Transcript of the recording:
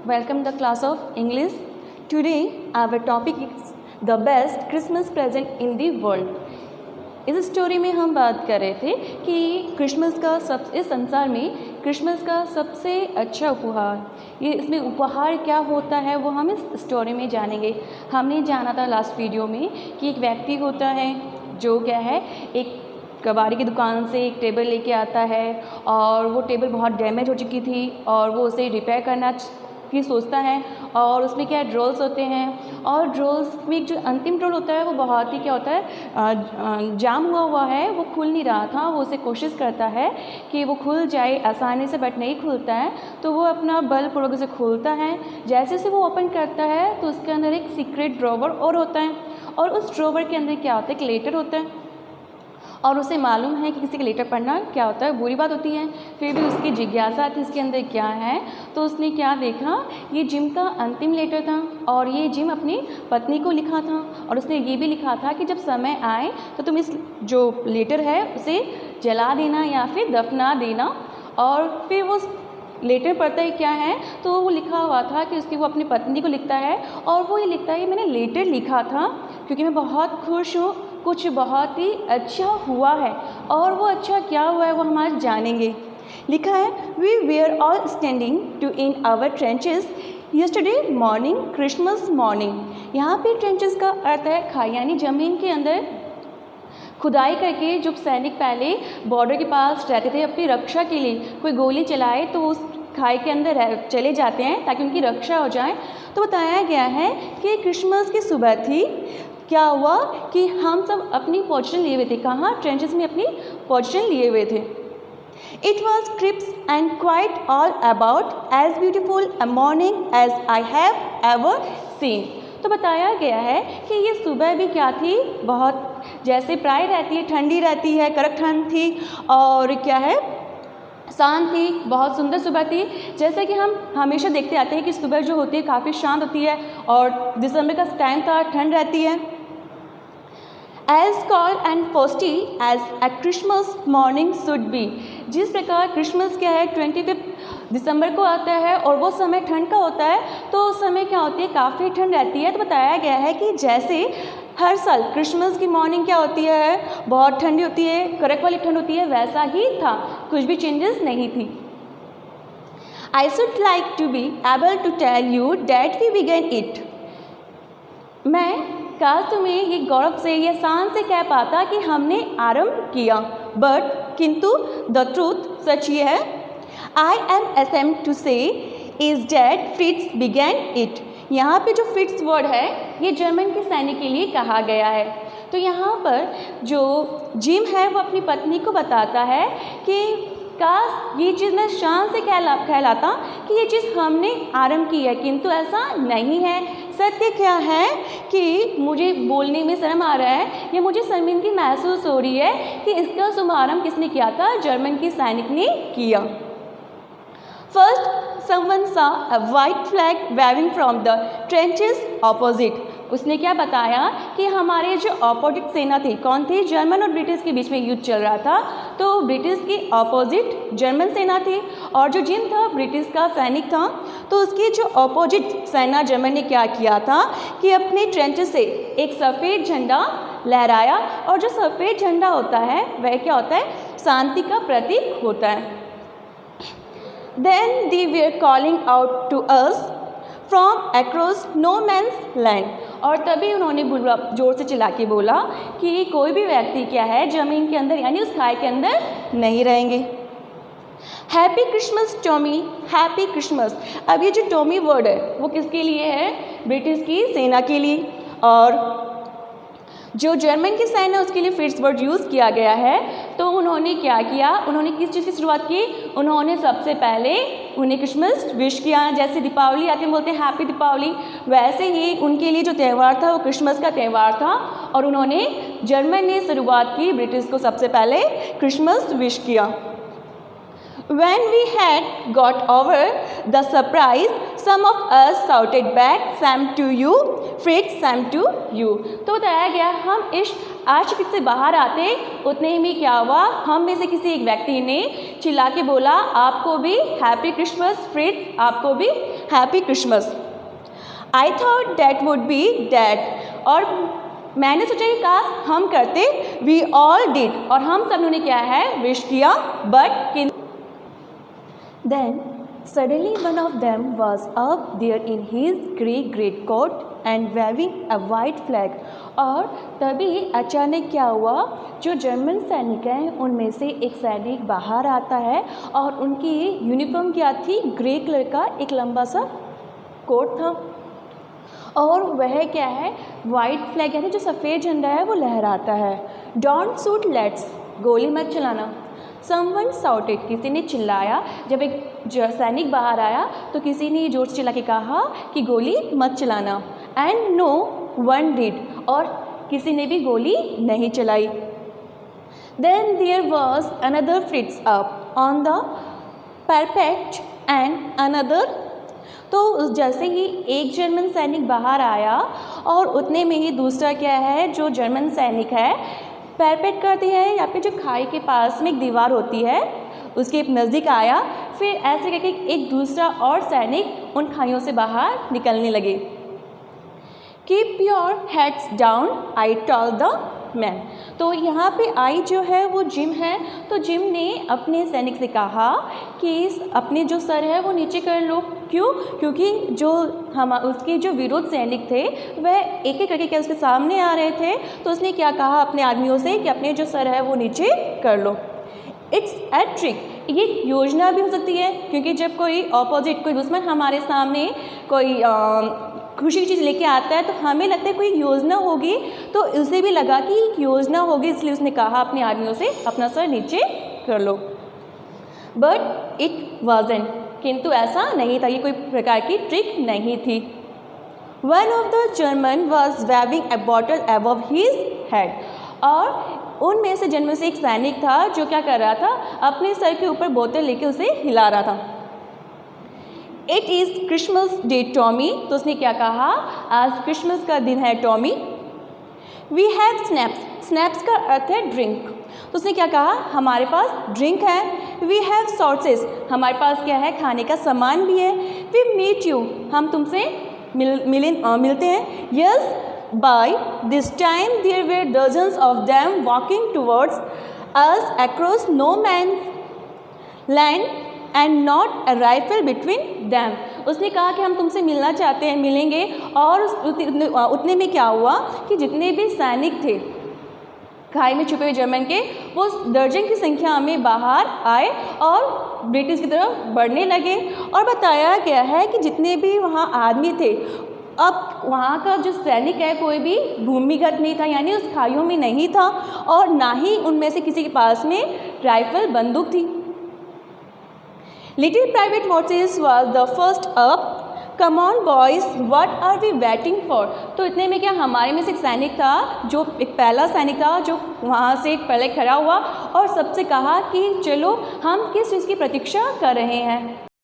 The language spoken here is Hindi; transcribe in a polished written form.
welcome the class of English. Today our topic is the best Christmas present in the world. इस स्टोरी में हम बात कर रहे थे कि क्रिसमस का इस संसार में क्रिसमस का सबसे अच्छा उपहार, ये इसमें उपहार क्या होता है वो हम इस स्टोरी में जानेंगे। हमने जाना था लास्ट वीडियो में कि एक व्यक्ति होता है जो क्या है, एक कबाड़ी की दुकान से एक टेबल लेके आता है और वो टेबल बहुत डैमेज हो चुकी थी और वो उसे रिपेयर करना की सोचता है और उसमें क्या ड्रोल्स होते हैं और ड्रोल्स में जो अंतिम ड्रोल होता है वो बहुत ही क्या होता है, जाम हुआ है, वो खुल नहीं रहा था। वो उसे कोशिश करता है कि वो खुल जाए आसानी से, बट नहीं खुलता है। तो वो अपना बलपूर्वक उसे खोलता है। जैसे से वो ओपन करता है तो उसके अंदर एक सीक्रेट ड्रॉवर और होता है और उस ड्रॉवर के अंदर क्या होता है, एक लेटर होता है और उसे मालूम है कि किसी का लेटर पढ़ना क्या होता है, बुरी बात होती है। फिर भी उसकी जिज्ञासा थी इसके अंदर क्या है, तो उसने क्या देखा, ये जिम का अंतिम लेटर था और ये जिम अपनी पत्नी को लिखा था और उसने ये भी लिखा था कि जब समय आए तो तुम इस जो लेटर है उसे जला देना या फिर दफना देना। और फिर वो लेटर पढ़ता है क्या है, तो वो लिखा हुआ था कि उसकी वो अपनी पत्नी को लिखता है और वो ये लिखता है, मैंने लेटर लिखा था क्योंकि मैं बहुत खुश हूँ, कुछ बहुत ही अच्छा हुआ है। और वो अच्छा क्या हुआ है वो हम आज जानेंगे। लिखा है, we were all standing to in our trenches yesterday morning Christmas morning. यहाँ पे ट्रेंचेस का अर्थ है खाई, यानी ज़मीन के अंदर खुदाई करके जो सैनिक पहले बॉर्डर के पास रहते थे अपनी रक्षा के लिए, कोई गोली चलाए तो उस खाई के अंदर चले जाते हैं ताकि उनकी रक्षा हो जाए। तो बताया गया है कि क्रिसमस की सुबह थी, क्या हुआ कि हम सब अपनी पोजीशन लिए हुए थे। कहाँ? ट्रेंचेस में अपनी पोजीशन लिए हुए थे। It was crisp and quite all about as beautiful a morning as I have ever seen. तो बताया गया है कि ये सुबह भी क्या थी, बहुत जैसे प्राय रहती है, ठंडी रहती है, कड़क ठंड थी और क्या है, शांत थी, बहुत सुंदर सुबह थी। जैसे कि हम हमेशा देखते आते हैं कि सुबह जो होती है काफ़ी शांत होती है और दिसंबर का टाइम था, ठंड रहती है। As cold and frosty as a Christmas morning should be. जिस प्रकार क्रिसमस क्या है 25 दिसंबर को आता है और वो समय ठंड का होता है, तो उस समय क्या होती है, काफ़ी ठंड रहती है। तो बताया गया है कि जैसे हर साल क्रिसमस की मॉर्निंग क्या होती है, बहुत ठंडी होती है, कड़क वाली ठंड होती है, वैसा ही था, कुछ भी चेंजेस नहीं थी। I should like to be able to tell you that we began it. मैं काश तुम्हें ये गौरव से, ये शान से कह पाता कि हमने आरंभ किया, बट किंतु द ट्रूथ सच ये है, आई एम असेम्ड टू से is that Fritz began it. यहाँ पे जो फ्रिट्ज वर्ड है ये जर्मन के सैनिक के लिए कहा गया है। तो यहाँ पर जो जिम है वो अपनी पत्नी को बताता है कि काश ये चीज़ मैं शान से कहलाता कि ये चीज़ हमने आरंभ की है, किंतु ऐसा नहीं है। सत्य क्या है कि मुझे बोलने में शर्म आ रहा है, ये मुझे शर्मिंदगी महसूस हो रही है कि इसका शुभारंभ किसने किया था, जर्मन की सैनिक ने किया। First someone saw a white flag waving from the trenches opposite। उसने क्या बताया कि हमारे जो अपोजिट सेना थी, कौन थी, जर्मन और ब्रिटिश के बीच में युद्ध चल रहा था, तो ब्रिटिश की अपोजिट जर्मन सेना थी और जो जिम था ब्रिटिश का सैनिक था। तो उसकी जो अपोजिट सेना जर्मन ने क्या किया था कि अपने ट्रेंचेस से एक सफ़ेद झंडा लहराया और जो सफ़ेद झंडा होता है वह क्या होता है, शांति का प्रतीक होता है। Then they were calling out to us from across no man's land। और तभी उन्होंने जोर से चिल्ला के बोला कि कोई भी व्यक्ति क्या है ज़मीन के अंदर यानी उस खाई के अंदर नहीं रहेंगे। Happy Christmas Tommy, happy Christmas. अब ये जो टॉमी वर्ड है वो किसके लिए है, ब्रिटिश की सेना के लिए, और जो जर्मन की सेना है उसके लिए फ्रिट्ज वर्ड यूज़ किया गया है। तो उन्होंने क्या किया, उन्होंने किस चीज़ की शुरुआत की, उन्होंने सबसे पहले उन्हें क्रिसमस विश किया। जैसे दीपावली आती है बोलते हैं हैप्पी दीपावली, वैसे ही उनके लिए जो त्यौहार था वो क्रिसमस का त्यौहार था और उन्होंने, जर्मन ने शुरुआत की, ब्रिटिश को सबसे पहले क्रिसमस विश किया। When we had got over the surprise, some of us shouted back, "Same to you, Fritz, same to you." तो बताया गया हम इस आश्चर्य से बाहर आते उतने ही में क्या हुआ, हम में से किसी एक व्यक्ति ने चिल्ला के बोला, आपको भी हैप्पी क्रिसमस फ्रिट्ज, आपको भी happy Christmas. I thought that would be that, और मैंने सोचा कि काश हम करते। वी ऑल डिड, और हम सब ने क्या है विश किया, but then suddenly one of them was up there in his grey greatcoat and waving a white flag। और तभी अचानक क्या हुआ, जो जर्मन सैनिक हैं उनमें से एक सैनिक बाहर आता है और उनकी यूनिफॉर्म क्या थी, ग्रे कलर का एक लंबा सा कोट था, और वह क्या है वाइट फ्लैग यानी जो सफ़ेद झंडा है वो लहराता है। डोंट शूट लेट्स, गोली मत चलाना। समवन शाउटेड, किसी ने चिल्लाया। जब एक सैनिक बाहर आया तो किसी ने जोर से चिल्ला के कहा कि गोली मत चलाना। एंड नो वन डिड, और किसी ने भी गोली नहीं चलाई। Then there was another Fritz up on the parapet and another. तो जैसे ही एक जर्मन सैनिक बाहर आया और उतने में ही दूसरा क्या है, जो जर्मन सैनिक है पैरापेट करती है या फिर जो खाई के पास में एक दीवार होती है उसके नज़दीक आया। फिर ऐसे करके एक दूसरा और सैनिक उन खाइयों से बाहर निकलने लगे। Keep your heads down I told the man. तो यहाँ पे आई जो है वो जिम है, तो जिम ने अपने सैनिक से कहा कि अपने जो सर है वो नीचे कर लो। क्यों? क्योंकि जो उसके जो विरोध सैनिक थे वह एक एक करके क्या उसके सामने आ रहे थे, तो उसने क्या कहा अपने आदमियों से कि अपने जो सर है वो नीचे कर लो। इट्स ए ट्रिक, ये योजना भी हो सकती है, क्योंकि जब कोई ऑपोजिट कोई दुश्मन हमारे सामने कोई खुशी की चीज़ लेके आता है तो हमें लगता है कोई योजना होगी, तो उसे भी लगा कि योजना होगी, इसलिए उसने कहा अपने आदमियों से अपना सर नीचे कर लो। बट इट वाजंट, किंतु ऐसा नहीं था, ये कोई प्रकार की ट्रिक नहीं थी। One of the German was waving a bottle above his head, और उनमें से जन्म से एक सैनिक था जो क्या कर रहा था, अपने सर के ऊपर बोतल लेके उसे हिला रहा था। It is Christmas day Tommy, तो उसने क्या कहा, आज क्रिसमस का दिन है Tommy. We have schnapps, schnapps का अर्थ है ड्रिंक, तो उसने क्या कहा, हमारे पास ड्रिंक है। वी हैव सॉसेस, हमारे पास क्या है खाने का सामान भी है। वी मीट यू, हम तुमसे मिलते हैं। Yes, by this time there were dozens of them walking towards us across no man's land and not a rifle between them. उसने कहा कि हम तुमसे मिलना चाहते हैं, मिलेंगे। और उतने में क्या हुआ कि जितने भी सैनिक थे खाई में छुपे हुए जर्मन के, वो दर्जन की संख्या में बाहर आए और ब्रिटिश की तरफ बढ़ने लगे। और बताया गया है कि जितने भी वहाँ आदमी थे, अब वहाँ का जो सैनिक है कोई भी भूमिगत नहीं था, यानी उस खाइयों में नहीं था, और ना ही उनमें से किसी के पास में राइफल बंदूक थी। Little private Morses was the first up. Come on boys, what are we waiting for. तो इतने में क्या हमारे में से एक सैनिक था, जो एक पहला सैनिक था जो वहाँ से पहले खड़ा हुआ और सबसे कहा कि चलो हम किस चीज़ की प्रतीक्षा कर रहे हैं।